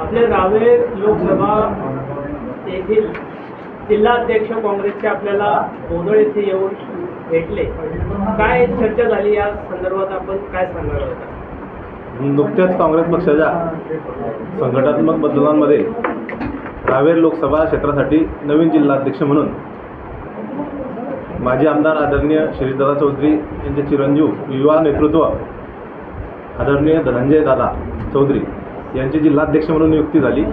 आपले रावेर लोकसभा येथील जिल्हाध्यक्ष काँग्रेसचे आपल्याला बोदळ येथे येऊन भेटले. काय चर्चा झाली या संदर्भात आपण काय सांगणार आहोत? नुकत्याच काँग्रेस पक्षाच्या संघटनात्मक बदलांमध्ये रावेर लोकसभा क्षेत्रासाठी नवीन जिल्हाध्यक्ष म्हणून माजी आमदार आदरणीय श्रीदादा चौधरी यांचे चिरंजीव युवा नेतृत्व आदरणीय धनंजय दादा चौधरी यांची जिल्हाध्यक्ष म्हणून नियुक्ती झाली.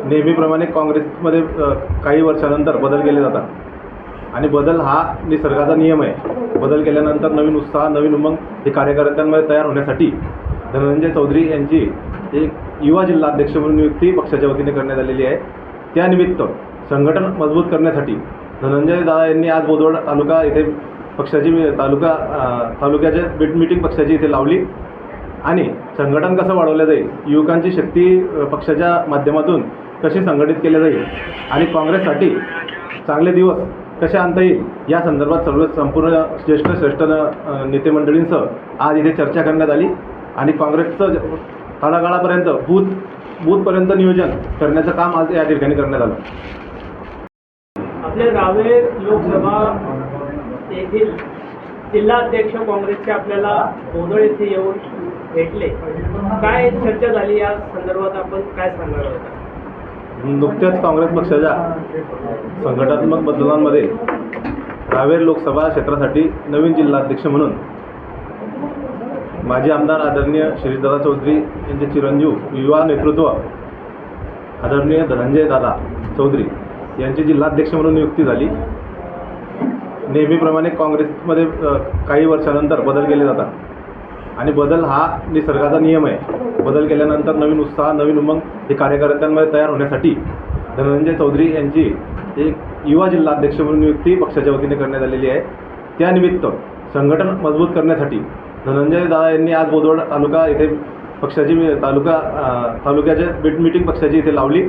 नेहमीप्रमाणे काँग्रेसमध्ये काही वर्षानंतर बदल केले जातात आणि बदल हा निसर्गाचा नियम आहे. बदल केल्यानंतर नवीन उत्साह, नवीन उमंग हे कार्यकर्त्यांमध्ये तयार होण्यासाठी धनंजय चौधरी यांची एक युवा जिल्हाध्यक्ष म्हणून नियुक्ती पक्षाच्या वतीने करण्यात आलेली आहे. त्यानिमित्त संघटन मजबूत करण्यासाठी धनंजय दादा यांनी आज बोदवड तालुका येथे पक्षाची तालुक्याच्या मीटिंग पक्षाची इथे लावली आणि संघटन कसं वाढवलं जाईल, युवकांची शक्ती पक्षाच्या माध्यमातून कशी संघटित केली जाईल आणि काँग्रेससाठी चांगले दिवस कसे आणता येईल या संदर्भात संपूर्ण श्रेष्ठ नेते मंडळींसह आज इथे चर्चा करण्यात आली आणि काँग्रेसचं तळागाळापर्यंत बूथपर्यंत नियोजन करण्याचं काम आज या ठिकाणी करण्यात आलं. आपले रावेर लोकसभा येथील जिल्हाध्यक्ष काँग्रेसचे आपल्याला बोदळ येथे येऊन भेटले. काय चर्चा झाली या संदर्भात आपण काय सांगणार आहोत? नुकत्याच काँग्रेस पक्षाच्या संघटनात्मक बदलांमध्ये रावेर लोकसभा क्षेत्रासाठी नवीन जिल्हाध्यक्ष म्हणून माजी आमदार आदरणीय श्रीदादा चौधरी यांचे चिरंजीव युवा नेतृत्व आदरणीय धनंजय दादा चौधरी यांची जिल्हाध्यक्ष म्हणून नियुक्ती झाली. नेहमीप्रमाणे काँग्रेसमध्ये काही वर्षानंतर बदल केले जातात आणि बदल हा निसर्गाचा नियम आहे. बदल केल्यानंतर नवीन उत्साह, नवीन उमंग हे कार्यकर्त्यांमध्ये तयार होण्यासाठी धनंजय चौधरी यांची एक युवा जिल्हाध्यक्ष म्हणून नियुक्ती पक्षाच्या वतीने करण्यात आलेली आहे. त्यानिमित्त संघटन मजबूत करण्यासाठी धनंजय दादा यांनी आज बोदवड तालुका येथे पक्षाची तालुक्याच्या मीटिंग पक्षाची इथे लावली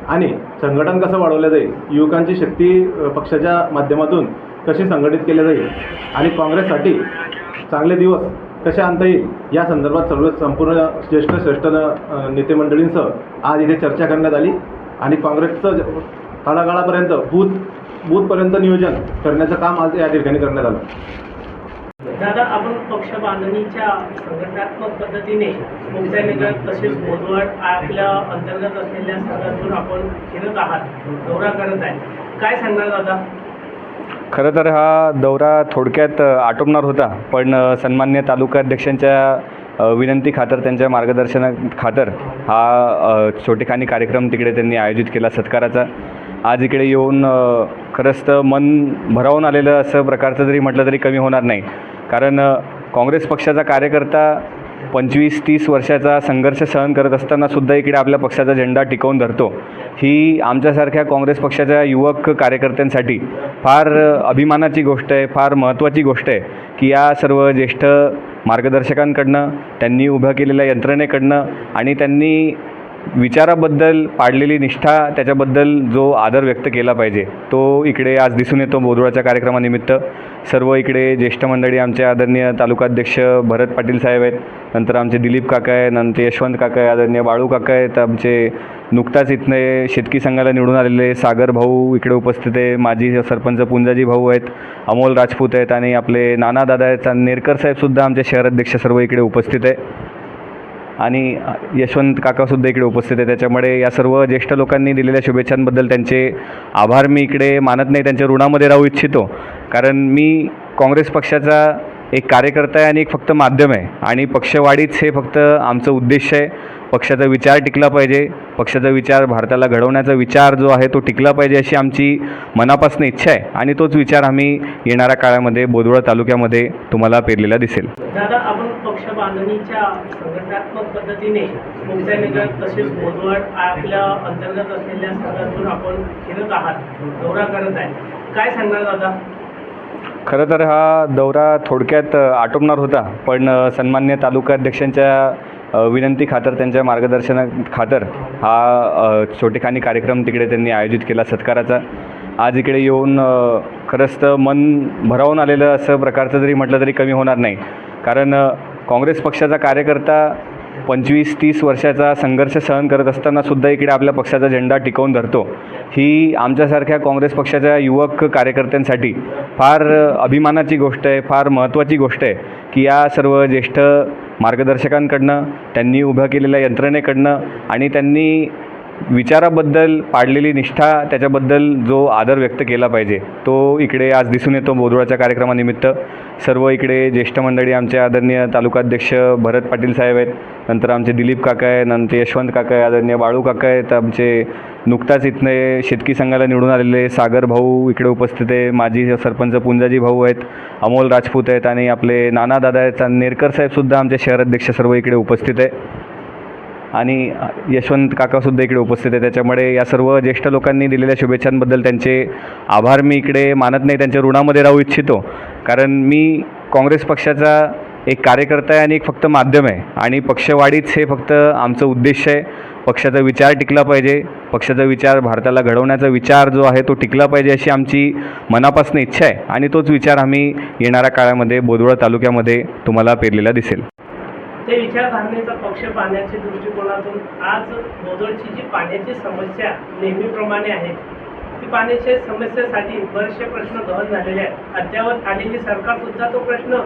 आणि संघटन कसं वाढवलं जाईल, युवकांची शक्ती पक्षाच्या माध्यमातून कशी संघटित केली जाईल आणि काँग्रेससाठी चांगले दिवस कसे आणता येईल या संदर्भात संपूर्ण श्रेष्ठ नेते मंडळींसह आज इथे चर्चा करण्यात आली आणि काँग्रेसचं तळागाळापर्यंत बूथपर्यंत नियोजन करण्याचं काम आज या ठिकाणी करण्यात आलं. दादा, आपण पक्ष बांधणीच्या संघटनात्मक पद्धतीने मुक्ताईनगर तसेच बोदवड आपल्या अंतर्गत असलेल्या भागातून आपण फिरत आहात, दौरा करत आहे. काय सांगणार दादा? खरं तर हा दौरा थोडक्यात आटोपणार होता, पण सन्मान्य तालुकाध्यक्षांच्या विनंती खातर, त्यांच्या मार्गदर्शनाखातर हा छोटेखानी कार्यक्रम तिकडे त्यांनी आयोजित केला सत्काराचा. आज इकडे येऊन खरंच तर मन भरावून आलेलं असं प्रकारचं जरी म्हटलं तरी कमी होणार नाही. कारण काँग्रेस पक्षाचा कार्यकर्ता 25-30 वर्षाचा संघर्ष सहन करत असतानासुद्धा इकडे आपल्या पक्षाचा झेंडा टिकवून धरतो, ही आमच्यासारख्या काँग्रेस पक्षाच्या युवक कार्यकर्त्यांसाठी फार अभिमानाची गोष्ट आहे, फार महत्त्वाची गोष्ट आहे की या सर्व ज्येष्ठ मार्गदर्शकांकडनं, त्यांनी उभ्या केलेल्या यंत्रणेकडनं आणि त्यांनी विचाराबद्दल पाडलेली निष्ठा, त्याच्याबद्दल जो आदर व्यक्त केला पाहिजे तो इकडे आज दिसून येतो. बोदवळच्या कार्यक्रमानिमित्त सर्व इकडे ज्येष्ठ मंडळी, आमचे आदरणीय तालुकाध्यक्ष भरत पाटील साहेब आहेत, नंतर आमचे दिलीप काका आहे, नंतर यशवंत काका आहे, आदरणीय बाळू काका आहेत, आमचे नुकताच इथले शेतकी संघाला निवडून आलेले सागर भाऊ इकडे उपस्थित आहे, माजी सरपंच पुंजाजी भाऊ आहेत, अमोल राजपूत आहेत आणि आपले नाना दादा आहेत, नेरकर साहेबसुद्धा आमचे शहराध्यक्ष सर्व इकडे उपस्थित आहे आणि यशवंत काकासुद्धा इकडे उपस्थित आहे. त्याच्यामुळे या सर्व ज्येष्ठ लोकांनी दिलेल्या शुभेच्छांबद्दल त्यांचे आभार मी इकडे मानत नाही, त्यांच्या ऋणामध्ये राहू इच्छितो. कारण मी काँग्रेस पक्षाचा एक कार्यकर्ता आहे आणि एक फक्त माध्यम आहे आणि पक्षवाढीच हे फक्त आमचं उद्देश आहे. पक्षाचा विचार टिकला पाहिजे, पक्षाचा विचार, भारताला घडवण्याचा विचार जो आहे तो टिकला पाहिजे अशी आमची मनापासून इच्छा आहे आणि तोच विचार आम्ही येणाऱ्या काळामध्ये बोदवड तालुक्यामध्ये तुम्हाला पेरलेला दिसेल. दादा, आपण पक्ष बांधणीच्या संघटनात्मक पद्धतीने मुक्ताईनगर तसेच बोदवड आपल्या अंतर्गत असलेल्या भागातून आपण फिरत आहात, दौरा करत आहे. काय सांगणार दादा? खरं तर हा दौरा थोडक्यात आटोपणार होता, पण सन्मान्य तालुकाध्यक्षांच्या विनंती खातर, त्यांच्या मार्गदर्शनाखातर हा छोटेखानी कार्यक्रम तिकडे त्यांनी आयोजित केला सत्काराचा. आज इकडे येऊन खरंच तर मन भरावून आलेलं असं प्रकारचं जरी म्हटलं तरी कमी होणार नाही. कारण काँग्रेस पक्षाचा कार्यकर्ता 25-30 वर्षाचा संघर्ष सहन करत असतानासुद्धा इकडे आपल्या पक्षाचा झेंडा टिकवून धरतो, ही आमच्यासारख्या काँग्रेस पक्षाच्या युवक कार्यकर्त्यांसाठी फार अभिमानाची गोष्ट आहे, फार महत्त्वाची गोष्ट आहे की या सर्व ज्येष्ठ मार्गदर्शकांकडनं, त्यांनी उभं केलेल्या यंत्रणेकडनं आणि त्यांनी विचाराबद्दल पाडलेली निष्ठा, त्याच्याबद्दल जो आदर व्यक्त केला पाहिजे तो इकडे आज दिसून येतो. बोधोळाच्या कार्यक्रमानिमित्त सर्व इकडे ज्येष्ठ मंडळी, आमचे आदरणीय तालुकाध्यक्ष भरत पाटील साहेब आहेत, नंतर आमचे दिलीप काका आहे, नंतर यशवंत काका आहे, आदरणीय बाळू काका आहेत, आमचे नुकताच इथले शेतकी संघाला निवडून आलेले सागर भाऊ इकडे उपस्थित आहे, माजी सरपंच पुंजाजी भाऊ आहेत, अमोल राजपूत आहेत आणि आपले नाना दादा आहेत, नेरकर साहेबसुद्धा आमचे शहर अध्यक्ष सर्व इकडे उपस्थित आहे आणि यशवंत काकासुद्धा इकडे उपस्थित आहे. त्याच्यामुळे या सर्व ज्येष्ठ लोकांनी दिलेल्या शुभेच्छांबद्दल त्यांचे आभार मी इकडे मानत नाही, त्यांच्या ऋणामध्ये राहू इच्छितो. कारण मी काँग्रेस पक्षाचा एक कार्यकर्ता आहे आणि एक फक्त माध्यम आहे आणि पक्षवाढीच हे फक्त आमचं उद्देश आहे. पक्षाचा विचार टिकला पाहिजे, पक्षाचा विचार, भारताला घडवण्याचा विचार जो आहे तो टिकला पाहिजे अशी आमची मनापासून इच्छा आहे आणि तोच विचार आम्ही येणाऱ्या काळामध्ये बोधवळ तालुक्यामध्ये तुम्हाला पेरलेला दिसेल. ते विचारधारणेचा पक्ष पाहण्याच्या दृष्टिकोनातून आज बोधोळची जी पाण्याची समस्या नेहमीप्रमाणे आहे, ती पाण्याच्या समस्येसाठी बरेचसे प्रश्न गहन झालेले आहेत. अद्यावत आलेली सरकारसुद्धा तो प्रश्न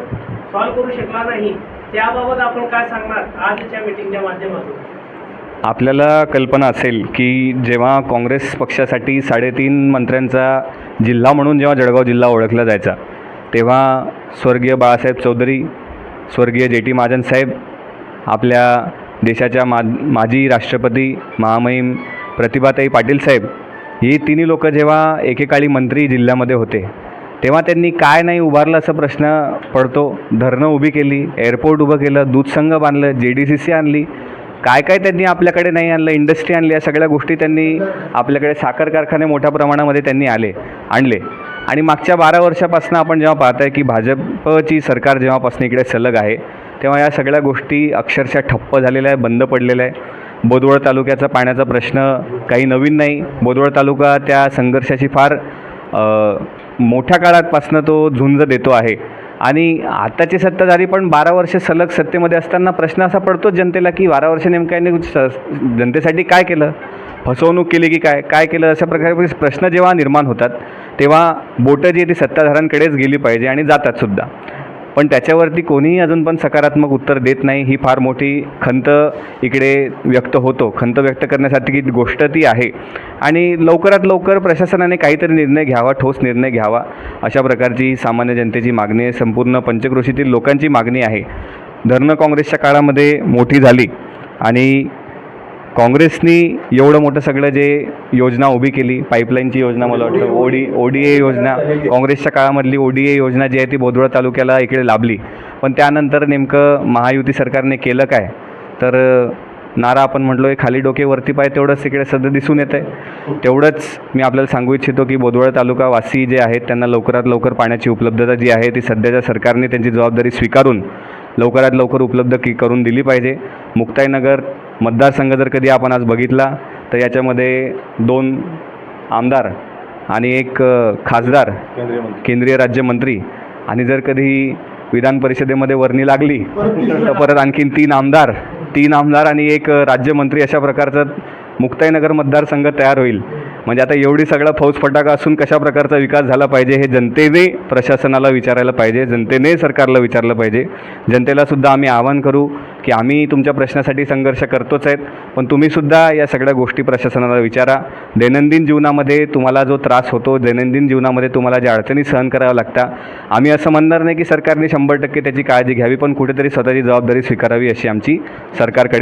सॉल्व्ह करू शकला नाही. त्याबाबत आपण काय सांगणार आजच्या मीटिंगच्या माध्यमातून? आपल्याला कल्पना असेल की जेव्हा काँग्रेस पक्षासाठी 3.5 मंत्र्यांचा जिल्हा म्हणून जेव्हा जळगाव जिल्हा ओळखला जायचा, तेव्हा स्वर्गीय बाळासाहेब चौधरी, स्वर्गीय जे.टी. महाजन साहेब, आपल्या देशाच्या माजी राष्ट्रपती महामहिम प्रतिभाताई पाटील साहेब, ही तिन्ही लोक जेव्हा एकेकाळी मंत्री जिल्ह्यामध्ये होते, तेव्हा त्यांनी काय नाही उभारलं असा प्रश्न पडतो. धरणं उभी केली, एअरपोर्ट उभं केलं, दूध संघ बांधलं, JDCC आणली, काय काय त्यांनी आपल्याकडे नाही आणलं, इंडस्ट्री आणली, या सगळ्या गोष्टी त्यांनी आपल्याकडे, साखर कारखाने मोठ्या प्रमाणामध्ये त्यांनी आणले. आणि मागच्या 12 वर्षापासून आपण जेव्हा पाहत आहे की भाजपची सरकार जेव्हापासून इकडे सलग आहे, तेव्हा या सगळ्या गोष्टी अक्षरशः ठप्प झालेल्या आहे, बंद पडलेल्या आहे. बोधवळ तालुक्याचा पाण्याचा प्रश्न काही नवीन नाही. बोधवळ तालुका त्या संघर्षाची फार मोठ्या काळापासून तो झुंज देतो आहे आणि आताचे सत्ताधारी पण 12 वर्ष सलग सत्तेमध्ये असताना प्रश्न असा पडतो जनतेला की 12 वर्ष नेमकं यांनी जनतेसाठी काय केलं, फसवणूक केली की काय केलं, अशा प्रकारे प्रश्न जेव्हा निर्माण होतात तेव्हा बोटं जी ती सत्ताधाऱ्यांकडेच गेली पाहिजे आणि जातातसुद्धा. पण त्याच्यावरती कोणीही अजून पण सकारात्मक उत्तर देत नाही. ही फार मोठी खंत इकडे व्यक्त होतो. खंत व्यक्त करण्यासाठी की गोष्ट ती आहे आणि लवकरात लवकर प्रशासनाने काहीतरी निर्णय घ्यावा, ठोस निर्णय घ्यावा, अशा प्रकारची सामान्य जनतेची मागणी आहे, संपूर्ण पंचक्रोशीतील लोकांची मागणी आहे. धरणं काँग्रेसच्या काळामध्ये मोठी झाली आणि काँग्रेसनी एवढं मोठं सगळं जे योजना उभी केली, पाईपलाईनची योजना, मला वाटतं ODA योजना, काँग्रेसच्या काळामधली ODA योजना जी आहे ती बोधवळ तालुक्याला इकडे लाभली. पण त्यानंतर नेमकं महायुती सरकारने केलं काय, तर नारा आपण म्हटलो आहे खाली डोके वरती पाय, तेवढंच इकडे सध्या दिसून येतं आहे. तेवढंच मी आपल्याला सांगू इच्छितो की बोधवळ तालुकावासी जे आहेत त्यांना लवकरात लवकर पाण्याची उपलब्धता जी आहे ती सध्याच्या सरकारने त्यांची जबाबदारी स्वीकारून लवकरात लवकर उपलब्ध करून दिली पाहिजे. मुक्ताईनगर मतदारसंघ जर कधी आपण आज बघितला तर याच्यामध्ये 2 आमदार आणि 1 खासदार, केंद्रीय राज्यमंत्री, आणि जर कधी विधान परिषदेमध्ये वर्णी लागली तर परत आणखीन 3 आमदार आणि 1 राज्यमंत्री, अशा प्रकारचं मुक्ताईनगर मतदारसंघ तयार होईल. म्हणजे आता एवढी सगळा फौज फटाका असून कशा प्रकारचा विकास झाला पाहिजे हे जनतेने प्रशासनाला विचारायला पाहिजे, जनतेने सरकारला विचारलं पाहिजे. जनतेलासुद्धा आम्ही आवाहन करू की आम्ही तुमच्या प्रश्नासाठी संघर्ष करतोच आहेत, पण तुम्हीसुद्धा या सगळ्या गोष्टी प्रशासनाला विचारा. दैनंदिन जीवनामध्ये तुम्हाला जो त्रास होतो, दैनंदिन जीवनामध्ये तुम्हाला ज्या अडचणी सहन कराव्या लागतात, आम्ही असं म्हणणार नाही की सरकारने 100% त्याची काळजी घ्यावी, पण कुठेतरी स्वतःची जबाबदारी स्वीकारावी अशी आमची सरकारकडे